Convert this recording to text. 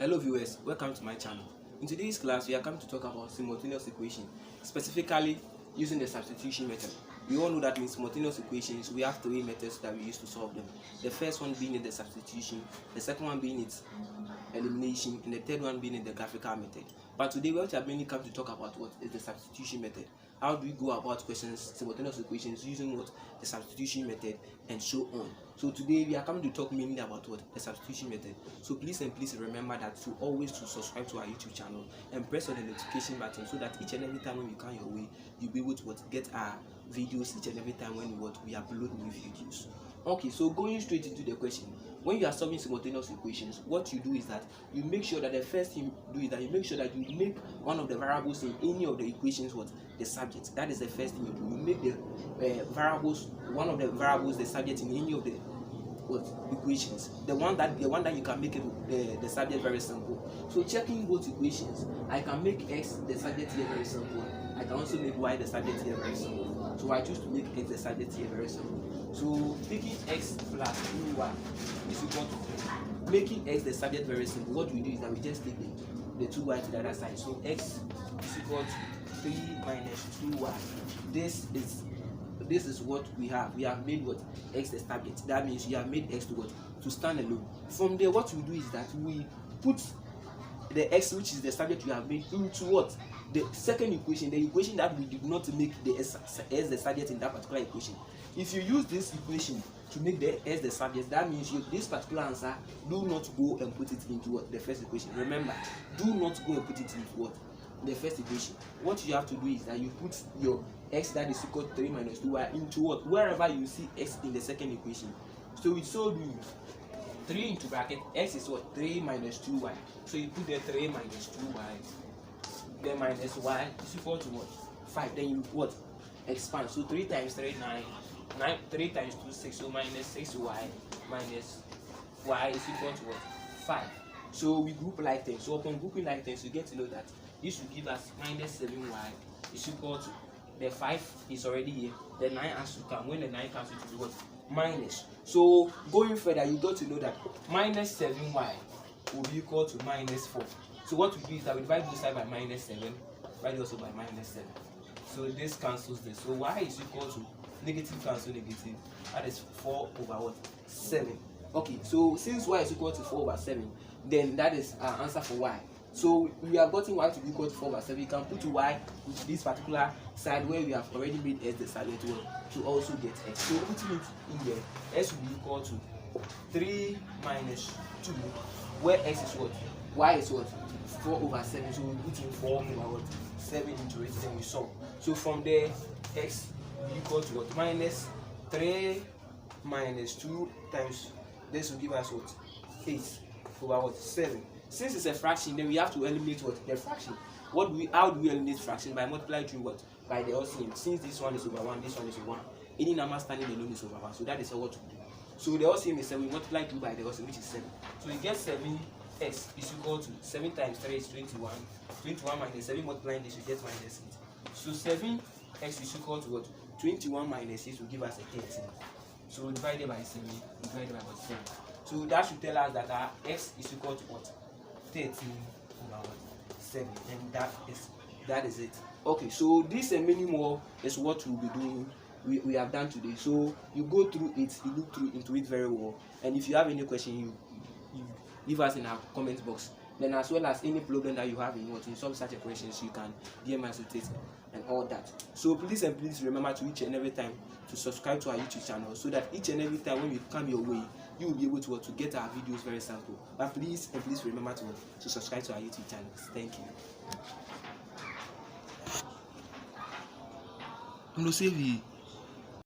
Hello viewers, welcome to my channel. In today's class, we are coming to talk about simultaneous equation, specifically using the substitution method. We all know that in simultaneous equations, we have three methods that we use to solve them. The first one being the substitution, the second one being its elimination, and the third one being the graphical method. But today, we have mainly come to talk about what is the substitution method. How do we go about questions, simultaneous equations using what the substitution method and so on. So today we are coming to talk mainly about what the substitution method. So please remember that to always to subscribe to our YouTube channel and press on the notification button so that each and every time when we come your way, you'll be able to get our videos each and every time when we upload new videos. Okay, so going straight into the question. When you are solving simultaneous equations, what you do is that you make sure that the first thing you do is that you make sure that you make one of the variables in any of the equations what the subject. That is the first thing you do. You make the variables, one of the variables the subject in any of the equations. The one that you can make it the subject very simple. So checking both equations, I can make x the subject here very simple. I can also make y the subject here very simple. So I choose to make x the subject here very simple. So taking x plus 2y is equal to making x the subject very simple. What we do is that we just take the 2y to the other side. So x is equal to 3 minus 2y. This is what we have. We have made what x the subject. That means you have made x to what to stand alone. From there, what we do is that we put the x, which is the subject we have made, into what the second equation, the equation that we did not make the s the subject in that particular equation. If you use this equation to make the s the subject, that means this particular answer, do not go and put it into what the first equation. Remember, do not go and put it into what the first equation. What you have to do is that you put your x that is equal to 3 minus 2y into what wherever you see x in the second equation. So we so do 3 into bracket x is what 3 minus 2y. So you put the 3 minus 2y, then minus y is equal to what 5. Then you what expand. So 3 times 3 9, 3 times 2 6. So minus 6y minus y is equal to what 5. So we group like things. So upon grouping like things, you get to know that this will give us minus 7y is equal to the 5 is already here. The 9 has to come. When the 9 comes, it will be what minus. So going further, you got to know that minus 7y will be equal to minus 4. So what we do is that we divide both sides by minus 7, divide also by minus 7. So this cancels this. So y is equal to negative cancel negative. That is 4 over what 7. Okay, so since y is equal to 4 over 7, then that is our answer for y. So we have gotten y to be equal to 4 over 7. You can put y into this particular side where we have already made s the subject to also get x. So putting it in there, s will be equal to 3 minus 2, where x is what? Y is what? 4 over 7. So we put in 4 over what? 7 into it, then we solve. So from there, x will be equal to what? Minus 3 minus 2 times this will give us what? 8 over what? 7. Since it's a fraction, then we have to eliminate what? The fraction. How do we eliminate fraction? By multiplying through what? By the LCM. Since this one is over 1, this one is over 1. Any number standing alone is over 1. So that is what we do. So the LCM is 7. We multiply through by the LCM, which is 7. So we get 7x is equal to 7 times 3 is 21. 21 minus 7 multiplying this, we get minus 8. So 7x is equal to what? 21 minus 8 will give us a 13. So divided by 7, divided by what? 7. So that should tell us that our x is equal to what? 13 over 7, and that is it. Okay, so this and many more is what we'll be doing. We have done today. So you go through it, you look through into it very well, and if you have any question, you leave us in our comment box. Then as well as any problem that you have in some such questions, you can DM us with it and all that. So please remember to each and every time to subscribe to our YouTube channel so that each and every time when we come your way, you will be able to get our videos very simple. But please remember to subscribe to our YouTube channel. Thank you.